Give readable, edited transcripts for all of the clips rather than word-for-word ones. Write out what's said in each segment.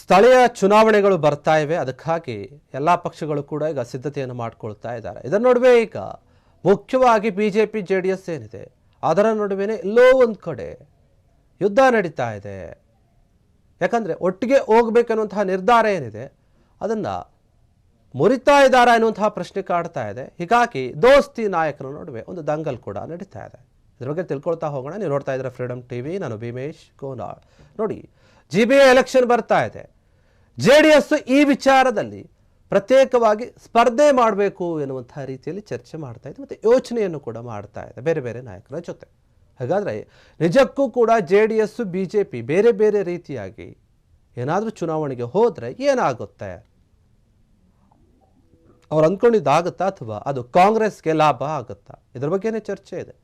ಸ್ಥಳೀಯ ಚುನಾವಣೆಗಳು ಬರ್ತಾ ಇವೆ. ಅದಕ್ಕಾಗಿ ಎಲ್ಲ ಪಕ್ಷಗಳು ಕೂಡ ಈಗ ಸಿದ್ಧತೆಯನ್ನು ಮಾಡಿಕೊಳ್ತಾ ಇದ್ದಾರೆ. ಇದರ ನಡುವೆ ಈಗ ಮುಖ್ಯವಾಗಿ ಬಿಜೆಪಿ ಜೆಡಿಎಸ್ ಏನಿದೆ ಅದರ ನಡುವೆನೇ ಎಲ್ಲೋ ಒಂದು ಕಡೆ ಯುದ್ಧ ನಡೀತಾ ಇದೆ. ಯಾಕಂದರೆ ಒಟ್ಟಿಗೆ ಹೋಗಬೇಕನ್ನುವಂತಹ ನಿರ್ಧಾರ ಏನಿದೆ ಅದನ್ನು ಮುರಿತಾ ಇದ್ದಾರೆ ಅನ್ನುವಂತಹ ಪ್ರಶ್ನೆ ಕಾಡ್ತಾ ಇದೆ. ಹೀಗಾಗಿ ದೋಸ್ತಿ ನಾಯಕರ ನಡುವೆ ಒಂದು ದಂಗಲ್ ಕೂಡ ನಡೀತಾ ಇದೆ. ಇದ್ರ ಬಗ್ಗೆ ತಿಳ್ಕೊಳ್ತಾ ಹೋಗೋಣ. ನೀವು ನೋಡ್ತಾ ಇದ್ದೀರಾ ಫ್ರೀಡಮ್ ಟಿವಿ, ನಾನು ಭೀಮೇಶ್ ಕೋನಾಳ್. ನೋಡಿ, GBA ಎಲೆಕ್ಷನ್ ಬರ್ತಾ ಇದೆ. JDS ಈ ವಿಚಾರದಲ್ಲಿ ಪ್ರತ್ಯೇಕವಾಗಿ ಸ್ಪರ್ಧೆ ಮಾಡಬೇಕು ಎನ್ನುವಂತಹ ರೀತಿಯಲ್ಲಿ ಚರ್ಚೆ ಮಾಡ್ತಾ ಇದೆ ಮತ್ತು ಯೋಚನೆಯನ್ನು ಕೂಡ ಮಾಡ್ತಾ ಇದೆ ಬೇರೆ ಬೇರೆ ನಾಯಕರ ಜೊತೆ. ಹಾಗಾದರೆ ನಿಜಕ್ಕೂ ಕೂಡ JDS BJP ಬೇರೆ ಬೇರೆ ರೀತಿಯಾಗಿ ಏನಾದರೂ ಚುನಾವಣೆಗೆ ಹೋದರೆ ಏನಾಗುತ್ತೆ? ಅವ್ರು ಅಂದ್ಕೊಂಡಿದ್ದಾಗುತ್ತಾ ಅಥವಾ ಅದು ಕಾಂಗ್ರೆಸ್ಗೆ ಲಾಭ ಆಗುತ್ತಾ? ಇದ್ರ ಬಗ್ಗೆನೇ ಚರ್ಚೆ ಇದೆ.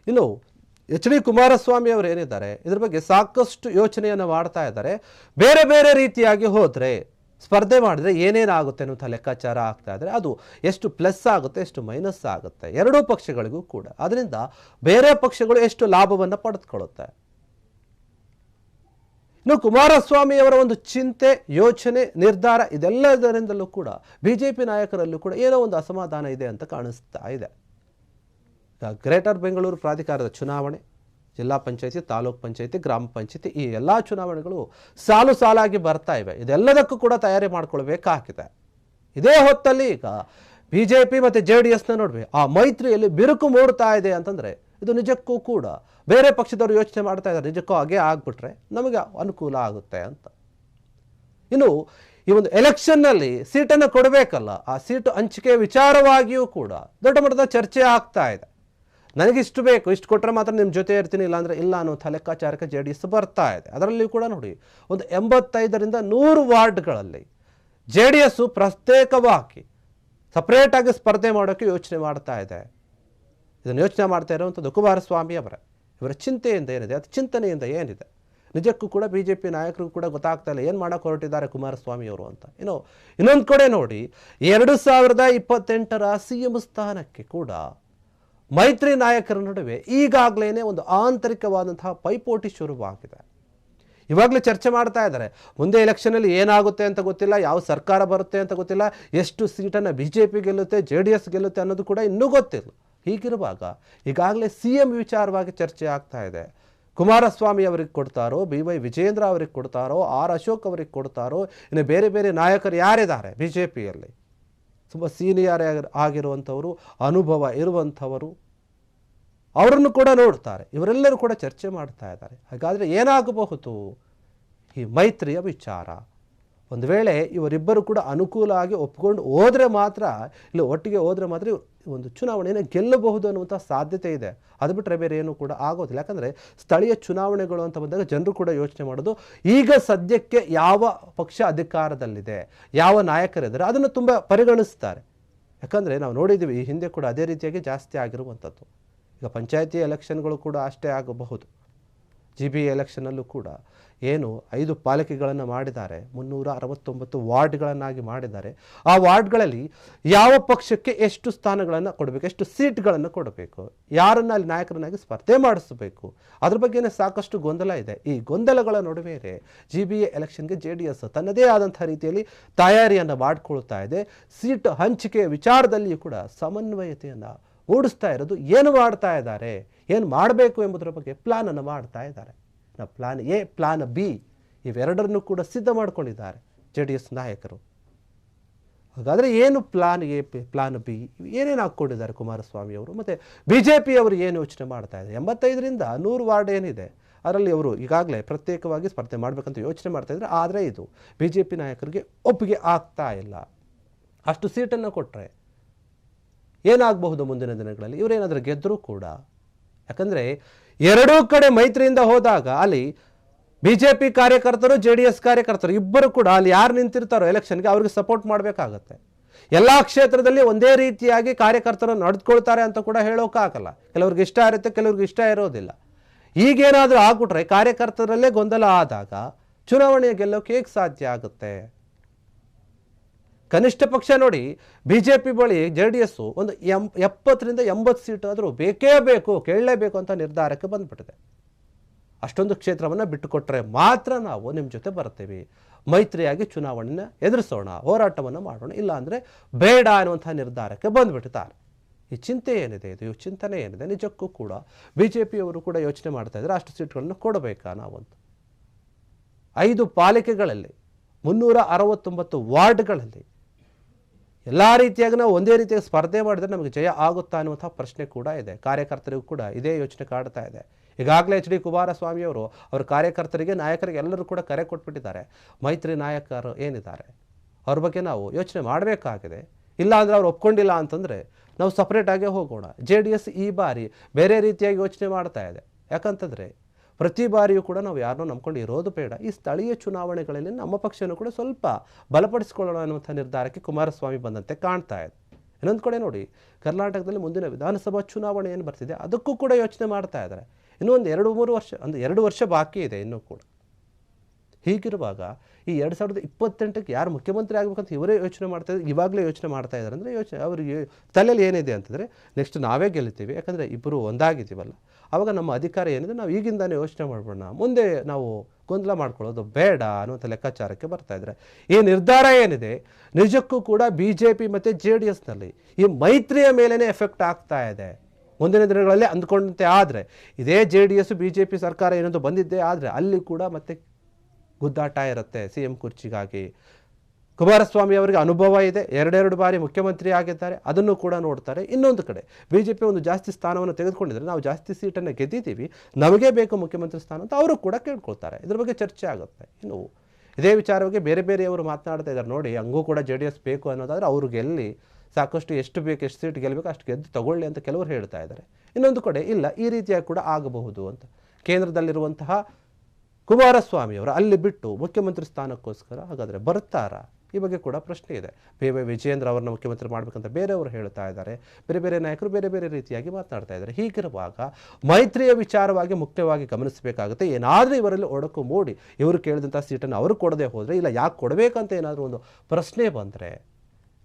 ಇನ್ನು HD ಕುಮಾರಸ್ವಾಮಿ ಅವರು ಏನಿದ್ದಾರೆ ಇದ್ರ ಬಗ್ಗೆ ಸಾಕಷ್ಟು ಯೋಚನೆಯನ್ನು ಮಾಡ್ತಾ ಇದ್ದಾರೆ. ಬೇರೆ ಬೇರೆ ರೀತಿಯಾಗಿ ಹೋದರೆ ಸ್ಪರ್ಧೆ ಮಾಡಿದ್ರೆ ಏನೇನಾಗುತ್ತೆ ಅನ್ನುವಂಥ ಲೆಕ್ಕಾಚಾರ ಆಗ್ತಾ ಇದ್ದಾರೆ. ಅದು ಎಷ್ಟು ಪ್ಲಸ್ ಆಗುತ್ತೆ, ಎಷ್ಟು ಮೈನಸ್ ಆಗುತ್ತೆ ಎರಡೂ ಪಕ್ಷಗಳಿಗೂ ಕೂಡ. ಅದರಿಂದ ಬೇರೆ ಪಕ್ಷಗಳು ಎಷ್ಟು ಲಾಭವನ್ನು ಪಡೆದುಕೊಳ್ಳುತ್ತೆ. ಇನ್ನು ಕುಮಾರಸ್ವಾಮಿ ಅವರ ಒಂದು ಚಿಂತೆ, ಯೋಚನೆ, ನಿರ್ಧಾರ ಇದೆಲ್ಲದರಿಂದಲೂ ಕೂಡ BJP ನಾಯಕರಲ್ಲೂ ಕೂಡ ಏನೋ ಒಂದು ಅಸಮಾಧಾನ ಇದೆ ಅಂತ ಕಾಣಿಸ್ತಾ ಇದೆ. ಗ್ರೇಟರ್ ಬೆಂಗಳೂರು ಪ್ರಾಧಿಕಾರದ ಚುನಾವಣೆ, ಜಿಲ್ಲಾ ಪಂಚಾಯತಿ, ತಾಲೂಕ್ ಪಂಚಾಯತಿ, ಗ್ರಾಮ ಪಂಚಾಯತಿ ಈ ಎಲ್ಲ ಚುನಾವಣೆಗಳು ಸಾಲು ಸಾಲಾಗಿ ಬರ್ತಾ ಇವೆ. ಇದೆಲ್ಲದಕ್ಕೂ ಕೂಡ ತಯಾರಿ ಮಾಡ್ಕೊಳ್ಬೇಕಾಗಿದೆ. ಇದೇ ಹೊತ್ತಲ್ಲಿ ಈಗ BJP ಮತ್ತು JDSನ ನಡುವೆ ಆ ಮೈತ್ರಿಯಲ್ಲಿ ಬಿರುಕು ಮೂಡ್ತಾ ಇದೆ ಅಂತಂದರೆ ಇದು ನಿಜಕ್ಕೂ ಕೂಡ ಬೇರೆ ಪಕ್ಷದವರು ಯೋಚನೆ ಮಾಡ್ತಾ ಇದ್ದಾರೆ, ನಿಜಕ್ಕೂ ಹಾಗೆ ಆಗ್ಬಿಟ್ರೆ ನಮಗೆ ಅನುಕೂಲ ಆಗುತ್ತೆ ಅಂತ. ಇನ್ನು ಈ ಒಂದು ಎಲೆಕ್ಷನ್ನಲ್ಲಿ ಸೀಟನ್ನು ಕೊಡಬೇಕಲ್ಲ, ಆ ಸೀಟು ಹಂಚಿಕೆ ವಿಚಾರವಾಗಿಯೂ ಕೂಡ ದೊಡ್ಡ ಮಟ್ಟದ ಚರ್ಚೆ ಆಗ್ತಾ ಇದೆ. ನನಗಿಷ್ಟು ಬೇಕು, ಇಷ್ಟು ಕೊಟ್ಟರೆ ಮಾತ್ರ ನಿಮ್ಮ ಜೊತೆ ಇರ್ತೀನಿ, ಇಲ್ಲಾಂದರೆ ಇಲ್ಲ ಅನ್ನೋ ಲೆಕ್ಕಾಚಾರಕ್ಕೆ JDS ಬರ್ತಾ ಇದೆ. ಅದರಲ್ಲಿಯೂ ಕೂಡ ನೋಡಿ, ಒಂದು 85ರಿಂದ 100 ವಾರ್ಡ್ಗಳಲ್ಲಿ JDS ಪ್ರತ್ಯೇಕವಾಗಿ ಸಪ್ರೇಟಾಗಿ ಸ್ಪರ್ಧೆ ಮಾಡೋಕ್ಕೆ ಯೋಚನೆ ಮಾಡ್ತಾ ಇದೆ. ಇದನ್ನು ಯೋಚನೆ ಮಾಡ್ತಾ ಇರುವಂಥದ್ದು ಕುಮಾರಸ್ವಾಮಿ ಇವರ ಚಿಂತೆಯಿಂದ ಏನಿದೆ, ಅದು ಚಿಂತನೆಯಿಂದ ಏನಿದೆ, ನಿಜಕ್ಕೂ ಕೂಡ BJP ನಾಯಕರಿಗೂ ಕೂಡ ಗೊತ್ತಾಗ್ತಾ ಇಲ್ಲ ಏನು ಮಾಡೋಕ್ಕೆ ಹೊರಟಿದ್ದಾರೆ ಕುಮಾರಸ್ವಾಮಿ ಅವರು ಅಂತ. ಇನ್ನೊಂದು ಕಡೆ ನೋಡಿ, 2028ರ CM ಸ್ಥಾನಕ್ಕೆ ಕೂಡ ಮೈತ್ರಿ ನಾಯಕರ ನಡುವೆ ಈಗಾಗಲೇ ಒಂದು ಆಂತರಿಕವಾದಂತಹ ಪೈಪೋಟಿ ಶುರುವಾಗಿದೆ. ಇವಾಗಲೇ ಚರ್ಚೆ ಮಾಡ್ತಾ ಇದ್ದಾರೆ, ಮುಂದೆ ಎಲೆಕ್ಷನಲ್ಲಿ ಏನಾಗುತ್ತೆ ಅಂತ ಗೊತ್ತಿಲ್ಲ, ಯಾವ ಸರ್ಕಾರ ಬರುತ್ತೆ ಅಂತ ಗೊತ್ತಿಲ್ಲ, ಎಷ್ಟು ಸೀಟನ್ನು BJP ಗೆಲ್ಲುತ್ತೆ, JDS ಗೆಲ್ಲುತ್ತೆ ಅನ್ನೋದು ಕೂಡ ಇನ್ನೂ ಗೊತ್ತಿಲ್ಲ. ಹೀಗಿರುವಾಗ ಈಗಾಗಲೇ CM ವಿಚಾರವಾಗಿ ಚರ್ಚೆ ಆಗ್ತಾ ಇದೆ. ಕುಮಾರಸ್ವಾಮಿ ಅವರಿಗೆ ಕೊಡ್ತಾರೋ, BY ವಿಜೇಂದ್ರ ಅವರಿಗೆ ಕೊಡ್ತಾರೋ, R ಅಶೋಕ್ ಅವರಿಗೆ ಕೊಡ್ತಾರೋ, ಇನ್ನು ಬೇರೆ ಬೇರೆ ನಾಯಕರು ಯಾರಿದ್ದಾರೆ BJPಯಲ್ಲಿ ತುಂಬ ಸೀನಿಯರ್ ಆಗಿರುವಂಥವರು, ಅನುಭವ ಇರುವಂಥವರು, ಅವರನ್ನು ಕೂಡ ನೋಡ್ತಾರೆ. ಇವರೆಲ್ಲರೂ ಕೂಡ ಚರ್ಚೆ ಮಾಡ್ತಾ ಇದ್ದಾರೆ. ಹಾಗಾದರೆ ಏನಾಗಬಹುದು ಈ ಮೈತ್ರಿಯ ವಿಚಾರ? ಒಂದು ವೇಳೆ ಇವರಿಬ್ಬರು ಕೂಡ ಅನುಕೂಲ ಆಗಿ ಒಪ್ಕೊಂಡು ಹೋದರೆ ಮಾತ್ರ, ಇಲ್ಲಿ ಒಟ್ಟಿಗೆ ಹೋದರೆ ಮಾತ್ರ ಒಂದು ಚುನಾವಣೆಯನ್ನು ಗೆಲ್ಲಬಹುದು ಅನ್ನುವಂಥ ಸಾಧ್ಯತೆ ಇದೆ. ಅದು ಬಿಟ್ಟರೆ ಬೇರೆ ಏನೂ ಕೂಡ ಆಗೋದಿಲ್ಲ. ಯಾಕಂದರೆ ಸ್ಥಳೀಯ ಚುನಾವಣೆಗಳು ಅಂತ ಬಂದಾಗ ಜನರು ಕೂಡ ಯೋಚನೆ ಮಾಡೋದು ಈಗ ಸದ್ಯಕ್ಕೆ ಯಾವ ಪಕ್ಷ ಅಧಿಕಾರದಲ್ಲಿದೆ, ಯಾವ ನಾಯಕರಿದ್ದಾರೆ ಅದನ್ನು ತುಂಬ ಪರಿಗಣಿಸ್ತಾರೆ. ಯಾಕಂದರೆ ನಾವು ನೋಡಿದ್ದೀವಿ ಈ ಹಿಂದೆ ಕೂಡ ಅದೇ ರೀತಿಯಾಗಿ ಜಾಸ್ತಿ ಆಗಿರುವಂಥದ್ದು. ಈಗ ಪಂಚಾಯತಿ ಎಲೆಕ್ಷನ್ಗಳು ಕೂಡ ಅಷ್ಟೇ ಆಗಬಹುದು. GBA ಎಲೆಕ್ಷನಲ್ಲೂ ಕೂಡ ಏನು 5 ಪಾಲಿಕೆಗಳನ್ನು ಮಾಡಿದ್ದಾರೆ, 369 ವಾರ್ಡ್ಗಳನ್ನಾಗಿ ಮಾಡಿದ್ದಾರೆ. ಆ ವಾರ್ಡ್ಗಳಲ್ಲಿ ಯಾವ ಪಕ್ಷಕ್ಕೆ ಎಷ್ಟು ಸ್ಥಾನಗಳನ್ನು ಕೊಡಬೇಕು, ಎಷ್ಟು ಸೀಟ್ಗಳನ್ನು ಕೊಡಬೇಕು, ಯಾರನ್ನು ಅಲ್ಲಿ ನಾಯಕರನ್ನಾಗಿ ಸ್ಪರ್ಧೆ ಮಾಡಿಸಬೇಕು, ಅದ್ರ ಬಗ್ಗೆನೇ ಸಾಕಷ್ಟು ಗೊಂದಲ ಇದೆ. ಈ ಗೊಂದಲಗಳ ನಡುವೆ GBA ಎಲೆಕ್ಷನ್ಗೆ JDS ತನ್ನದೇ ಆದಂಥ ರೀತಿಯಲ್ಲಿ ತಯಾರಿಯನ್ನು ಮಾಡಿಕೊಳ್ತಾ ಇದೆ. ಸೀಟ್ ಹಂಚಿಕೆ ವಿಚಾರದಲ್ಲಿಯೂ ಕೂಡ ಸಮನ್ವಯತೆಯನ್ನು ಮೂಡಿಸ್ತಾ ಇರೋದು. ಏನು ಮಾಡ್ತಾ ಇದ್ದಾರೆ, ಏನು ಮಾಡಬೇಕು ಎಂಬುದರ ಬಗ್ಗೆ ಪ್ಲಾನನ್ನು ಮಾಡ್ತಾ ಇದ್ದಾರೆ. ಪ್ಲಾನ್ A, ಪ್ಲಾನ್ B ಇವೆರಡರನ್ನು ಕೂಡ ಸಿದ್ಧ ಮಾಡ್ಕೊಂಡಿದ್ದಾರೆ JDS ನಾಯಕರು. ಹಾಗಾದರೆ ಏನು ಪ್ಲಾನ್ A, ಪ್ಲಾನ್ B ಏನೇನು ಹಾಕ್ಕೊಂಡಿದ್ದಾರೆ ಕುಮಾರಸ್ವಾಮಿ ಅವರು ಮತ್ತು BJP ಅವರು ಏನು ಯೋಚನೆ ಮಾಡ್ತಾ ಇದ್ದಾರೆ? 85ರಿಂದ 100 ವಾರ್ಡ್ ಏನಿದೆ ಅದರಲ್ಲಿ ಅವರು ಈಗಾಗಲೇ ಪ್ರತ್ಯೇಕವಾಗಿ ಸ್ಪರ್ಧೆ ಮಾಡಬೇಕಂತ ಯೋಚನೆ ಮಾಡ್ತಾ ಇದ್ದಾರೆ. ಆದರೆ ಇದು BJP ನಾಯಕರಿಗೆ ಒಪ್ಪಿಗೆ ಆಗ್ತಾ ಇಲ್ಲ. ಅಷ್ಟು ಸೀಟನ್ನು ಕೊಟ್ಟರೆ ಏನಾಗಬಹುದು ಮುಂದಿನ ದಿನಗಳಲ್ಲಿ? ಇವರೇನಾದರೂ ಗೆದ್ದರೂ ಕೂಡ, ಯಾಕಂದರೆ ಎರಡೂ ಕಡೆ ಮೈತ್ರಿಯಿಂದ ಹೋದಾಗ ಅಲ್ಲಿ BJP ಕಾರ್ಯಕರ್ತರು, JDS ಕಾರ್ಯಕರ್ತರು ಇಬ್ಬರು ಕೂಡ ಅಲ್ಲಿ ಯಾರು ನಿಂತಿರ್ತಾರೋ ಎಲೆಕ್ಷನ್ಗೆ ಅವ್ರಿಗೆ ಸಪೋರ್ಟ್ ಮಾಡಬೇಕಾಗತ್ತೆ. ಎಲ್ಲ ಕ್ಷೇತ್ರದಲ್ಲಿ ಒಂದೇ ರೀತಿಯಾಗಿ ಕಾರ್ಯಕರ್ತರು ನಡೆದುಕೊಳ್ತಾರೆ ಅಂತ ಕೂಡ ಹೇಳೋಕ್ಕಾಗಲ್ಲ. ಕೆಲವ್ರಿಗೆ ಇಷ್ಟ ಇರುತ್ತೆ, ಕೆಲವ್ರಿಗೆ ಇಷ್ಟ ಇರೋದಿಲ್ಲ. ಈಗೇನಾದರೂ ಆಗ್ಬಿಟ್ರೆ ಕಾರ್ಯಕರ್ತರಲ್ಲೇ ಗೊಂದಲ ಆದಾಗ ಚುನಾವಣೆಯ ಗೆಲ್ಲೋಕೆ ಹೇಗೆ ಸಾಧ್ಯ ಆಗುತ್ತೆ? ಕನಿಷ್ಠ ಪಕ್ಷ ನೋಡಿ, BJP ಬಳಿ JDS ಒಂದು 70ರಿಂದ 80 ಸೀಟ್ ಆದರೂ ಬೇಕೇ ಬೇಕು, ಕೇಳಲೇಬೇಕು ಅಂತ ನಿರ್ಧಾರಕ್ಕೆ ಬಂದ್ಬಿಟ್ಟಿದೆ. ಅಷ್ಟೊಂದು ಕ್ಷೇತ್ರವನ್ನು ಬಿಟ್ಟುಕೊಟ್ರೆ ಮಾತ್ರ ನಾವು ನಿಮ್ಮ ಜೊತೆ ಬರ್ತೀವಿ, ಮೈತ್ರಿಯಾಗಿ ಚುನಾವಣೆನ ಎದುರಿಸೋಣ, ಹೋರಾಟವನ್ನು ಮಾಡೋಣ, ಇಲ್ಲ ಅಂದರೆ ಬೇಡ ಅನ್ನುವಂಥ ನಿರ್ಧಾರಕ್ಕೆ ಬಂದುಬಿಟ್ಟಿದ್ದಾರೆ. ಈ ಚಿಂತೆ ಏನಿದೆ, ಇದು ಚಿಂತನೆ ಏನಿದೆ, ನಿಜಕ್ಕೂ ಕೂಡ ಬಿ ಜೆ ಪಿಯವರು ಕೂಡ ಯೋಚನೆ ಮಾಡ್ತಾ ಇದ್ದಾರೆ, ಅಷ್ಟು ಸೀಟ್ಗಳನ್ನು ಕೊಡಬೇಕಾ ನಾವಂತ. 5 ಪಾಲಿಕೆಗಳಲ್ಲಿ 369 ವಾರ್ಡ್ಗಳಲ್ಲಿ ಎಲ್ಲ ರೀತಿಯಾಗಿ ನಾವು ಒಂದೇ ರೀತಿಯಾಗಿ ಸ್ಪರ್ಧೆ ಮಾಡಿದ್ರೆ ನಮಗೆ ಜಯ ಆಗುತ್ತಾ ಅನ್ನುವಂಥ ಪ್ರಶ್ನೆ ಕೂಡ ಇದೆ. ಕಾರ್ಯಕರ್ತರಿಗೂ ಕೂಡ ಇದೇ ಯೋಚನೆ ಕಾಡ್ತಾ ಇದೆ. ಈಗಾಗಲೇ ಎಚ್ ಡಿ ಕುಮಾರಸ್ವಾಮಿಯವರು ಅವರ ಕಾರ್ಯಕರ್ತರಿಗೆ, ನಾಯಕರಿಗೆ ಎಲ್ಲರೂ ಕೂಡ ಕರೆ ಕೊಟ್ಬಿಟ್ಟಿದ್ದಾರೆ. ಮೈತ್ರಿ ನಾಯಕರು ಏನಿದ್ದಾರೆ ಅವ್ರ ಬಗ್ಗೆ ನಾವು ಯೋಚನೆ ಮಾಡಬೇಕಾಗಿದೆ. ಇಲ್ಲ ಅಂದರೆ ಅವ್ರು ಒಪ್ಕೊಂಡಿಲ್ಲ ಅಂತಂದರೆ ನಾವು ಸಪ್ರೇಟಾಗೇ ಹೋಗೋಣ. JDS ಈ ಬಾರಿ ಬೇರೆ ರೀತಿಯಾಗಿ ಯೋಚನೆ ಮಾಡ್ತಾ ಇದೆ. ಯಾಕಂತಂದರೆ ಪ್ರತಿ ಬಾರಿಯೂ ಕೂಡ ನಾವು ಯಾರನ್ನೂ ನಂಬ್ಕೊಂಡು ಇರೋದು ಬೇಡ. ಈ ಸ್ಥಳೀಯ ಚುನಾವಣೆಗಳಲ್ಲಿ ನಮ್ಮ ಪಕ್ಷವನ್ನು ಕೂಡ ಸ್ವಲ್ಪ ಬಲಪಡಿಸಿಕೊಳ್ಳೋಣ ಅನ್ನುವಂಥ ನಿರ್ಧಾರಕ್ಕೆ ಕುಮಾರಸ್ವಾಮಿ ಬಂದಂತೆ ಕಾಣ್ತಾ ಇದೆ. ಇನ್ನೊಂದು ಕಡೆ ನೋಡಿ, ಕರ್ನಾಟಕದಲ್ಲಿ ಮುಂದಿನ ವಿಧಾನಸಭಾ ಚುನಾವಣೆ ಏನು ಬರ್ತಿದೆ ಅದಕ್ಕೂ ಕೂಡ ಯೋಚನೆ ಮಾಡ್ತಾ ಇದ್ದಾರೆ. ಇನ್ನೂ ಒಂದು 2-3 ವರ್ಷ, ಅಂದರೆ 2 ವರ್ಷ ಬಾಕಿ ಇದೆ ಇನ್ನೂ ಕೂಡ. ಹೀಗಿರುವಾಗ ಈ 2028ಕ್ಕೆ ಯಾರು ಮುಖ್ಯಮಂತ್ರಿ ಆಗಬೇಕಂತ ಇವರೇ ಯೋಚನೆ ಮಾಡ್ತಾ ಇದ್ದಾರೆ, ಇವಾಗಲೇ ಯೋಚನೆ ಮಾಡ್ತಾ ಇದ್ದಾರೆ. ಅಂದರೆ ಅವರಿಗೆ ತಲೆಯಲ್ಲಿ ಏನಿದೆ ಅಂತಂದರೆ ನೆಕ್ಸ್ಟ್ ನಾವೇ ಗೆಲ್ತೀವಿ, ಯಾಕಂದರೆ ಇಬ್ಬರು ಒಂದಾಗಿದ್ದೀವಲ್ಲ, ಆವಾಗ ನಮ್ಮ ಅಧಿಕಾರ ಏನಿದೆ ನಾವು ಈಗಿಂದಾನೇ ಯೋಚನೆ ಮಾಡ್ಬೋಣ, ಮುಂದೆ ನಾವು ಗೊಂದಲ ಮಾಡ್ಕೊಳ್ಳೋದು ಬೇಡ ಅನ್ನುವಂಥ ಲೆಕ್ಕಾಚಾರಕ್ಕೆ ಬರ್ತಾ ಇದ್ದಾರೆ. ಈ ನಿರ್ಧಾರ ಏನಿದೆ ನಿಜಕ್ಕೂ ಕೂಡ BJP ಮತ್ತು JDSನಲ್ಲಿ ಈ ಮೈತ್ರಿಯ ಮೇಲೇ ಎಫೆಕ್ಟ್ ಆಗ್ತಾ ಇದೆ. ಮುಂದಿನ ದಿನಗಳಲ್ಲಿ ಅಂದ್ಕೊಂಡಂತೆ ಆದರೆ ಇದೇ JDS BJP ಸರ್ಕಾರ ಏನಂತೂ ಬಂದಿದ್ದೇ ಆದರೆ ಅಲ್ಲಿ ಕೂಡ ಮತ್ತೆ ಗುದ್ದಾಟ ಇರುತ್ತೆ CM ಕುರ್ಚಿಗಾಗಿ. ಕುಮಾರಸ್ವಾಮಿ ಅವರಿಗೆ ಅನುಭವ ಇದೆ, 2 ಬಾರಿ ಮುಖ್ಯಮಂತ್ರಿ ಆಗಿದ್ದಾರೆ, ಅದನ್ನು ಕೂಡ ನೋಡ್ತಾರೆ. ಇನ್ನೊಂದು ಕಡೆ BJP ಒಂದು ಜಾಸ್ತಿ ಸ್ಥಾನವನ್ನು ತೆಗೆದುಕೊಂಡಿದ್ರೆ ನಾವು ಜಾಸ್ತಿ ಸೀಟನ್ನು ಗೆದ್ದಿದ್ದೀವಿ, ನಮಗೆ ಬೇಕು ಮುಖ್ಯಮಂತ್ರಿ ಸ್ಥಾನ ಅಂತ ಅವರು ಕೂಡ ಕೇಳ್ಕೊಳ್ತಾರೆ. ಇದ್ರ ಬಗ್ಗೆ ಚರ್ಚೆ ಆಗುತ್ತೆ. ಇನ್ನು ಇದೇ ವಿಚಾರವಾಗಿ ಬೇರೆ ಬೇರೆಯವರು ಮಾತನಾಡ್ತಾ ಇದ್ದಾರೆ. ನೋಡಿ, ಹಂಗೂ ಕೂಡ JDS ಬೇಕು ಅನ್ನೋದಾದರೆ ಅವರು ಗೆಲ್ಲಿ ಸಾಕಷ್ಟು ಎಷ್ಟು ಬೇಕು, ಎಷ್ಟು ಸೀಟ್ ಗೆಲ್ಲಬೇಕು ಅಷ್ಟು ಗೆದ್ದು ತಗೊಳ್ಳಿ ಅಂತ ಕೆಲವರು ಹೇಳ್ತಾ ಇದ್ದಾರೆ. ಇನ್ನೊಂದು ಕಡೆ ಇಲ್ಲ, ಈ ರೀತಿಯಾಗಿ ಕೂಡ ಆಗಬಹುದು ಅಂತ. ಕೇಂದ್ರದಲ್ಲಿರುವಂತಹ ಕುಮಾರಸ್ವಾಮಿಯವರು ಅಲ್ಲಿ ಬಿಟ್ಟು ಮುಖ್ಯಮಂತ್ರಿ ಸ್ಥಾನಕ್ಕೋಸ್ಕರ ಹಾಗಾದರೆ ಬರ್ತಾರಾ? ಈ ಬಗ್ಗೆ ಕೂಡ ಪ್ರಶ್ನೆ ಇದೆ. BY ವಿಜಯೇಂದ್ರ ಅವರನ್ನ ಮುಖ್ಯಮಂತ್ರಿ ಮಾಡಬೇಕಂತ ಬೇರೆಯವರು ಹೇಳ್ತಾ ಇದ್ದಾರೆ. ಬೇರೆ ಬೇರೆ ನಾಯಕರು ಬೇರೆ ಬೇರೆ ರೀತಿಯಾಗಿ ಮಾತನಾಡ್ತಾ ಇದ್ದಾರೆ. ಹೀಗಿರುವಾಗ ಮೈತ್ರಿಯ ವಿಚಾರವಾಗಿ ಮುಖ್ಯವಾಗಿ ಗಮನಿಸಬೇಕಾಗುತ್ತೆ. ಏನಾದರೂ ಇವರಲ್ಲಿ ಒಡಕು ಮೂಡಿ ಇವರು ಕೇಳಿದಂಥ ಸೀಟನ್ನು ಅವರು ಕೊಡದೆ ಹೋದರೆ, ಇಲ್ಲ ಯಾಕೆ ಕೊಡಬೇಕಂತ ಏನಾದರೂ ಒಂದು ಪ್ರಶ್ನೆ ಬಂದರೆ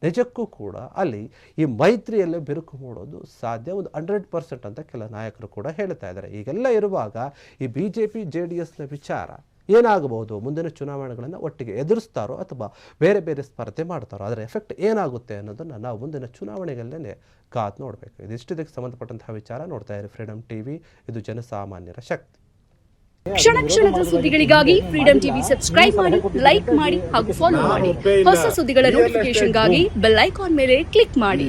ನಿಜಕ್ಕೂ ಕೂಡ ಅಲ್ಲಿ ಈ ಮೈತ್ರಿಯಲ್ಲೇ ಬಿರುಕು ಮೂಡೋದು ಸಾಧ್ಯ, ಒಂದು 100% ಅಂತ ಕೆಲ ನಾಯಕರು ಕೂಡ ಹೇಳ್ತಾ ಇದ್ದಾರೆ. ಈಗೆಲ್ಲ ಇರುವಾಗ ಈ BJP JDSನ ವಿಚಾರ ಏನಾಗಬಹುದು, ಮುಂದಿನ ಚುನಾವಣೆಗಳನ್ನು ಒಟ್ಟಿಗೆ ಎದುರಿಸ್ತಾರೋ ಅಥವಾ ಬೇರೆ ಬೇರೆ ಸ್ಪರ್ಧೆ ಮಾಡ್ತಾರೋ, ಅದರ ಎಫೆಕ್ಟ್ ಏನಾಗುತ್ತೆ ಅನ್ನೋದನ್ನು ನಾವು ಮುಂದಿನ ಚುನಾವಣೆಗಳಲ್ಲೇ ಕಾದು ನೋಡಬೇಕು. ಇದಿಷ್ಟಕ್ಕೆ ಸಂಬಂಧಪಟ್ಟಂತಹ ವಿಚಾರ. ನೋಡ್ತಾ ಇರಿ ಫ್ರೀಡಮ್ ಟಿವಿ, ಇದು ಜನಸಾಮಾನ್ಯರ ಶಕ್ತಿ. ಕ್ಷಣ ಕ್ಷಣದ ಸುದ್ದಿಗಳಿಗಾಗಿ ಫ್ರೀಡಮ್ ಟಿವಿ ಸಬ್ಸ್ಕ್ರೈಬ್ ಮಾಡಿ, ಲೈಕ್ ಮಾಡಿ ಹಾಗೂ ಫಾಲೋ ಮಾಡಿ. ಹೊಸ ಸುದ್ದಿಗಳ ನೋಟಿಫಿಕೇಶನ್ಗಾಗಿ ಬೆಲ್ ಐಕಾನ್ ಮೇಲೆ ಕ್ಲಿಕ್ ಮಾಡಿ.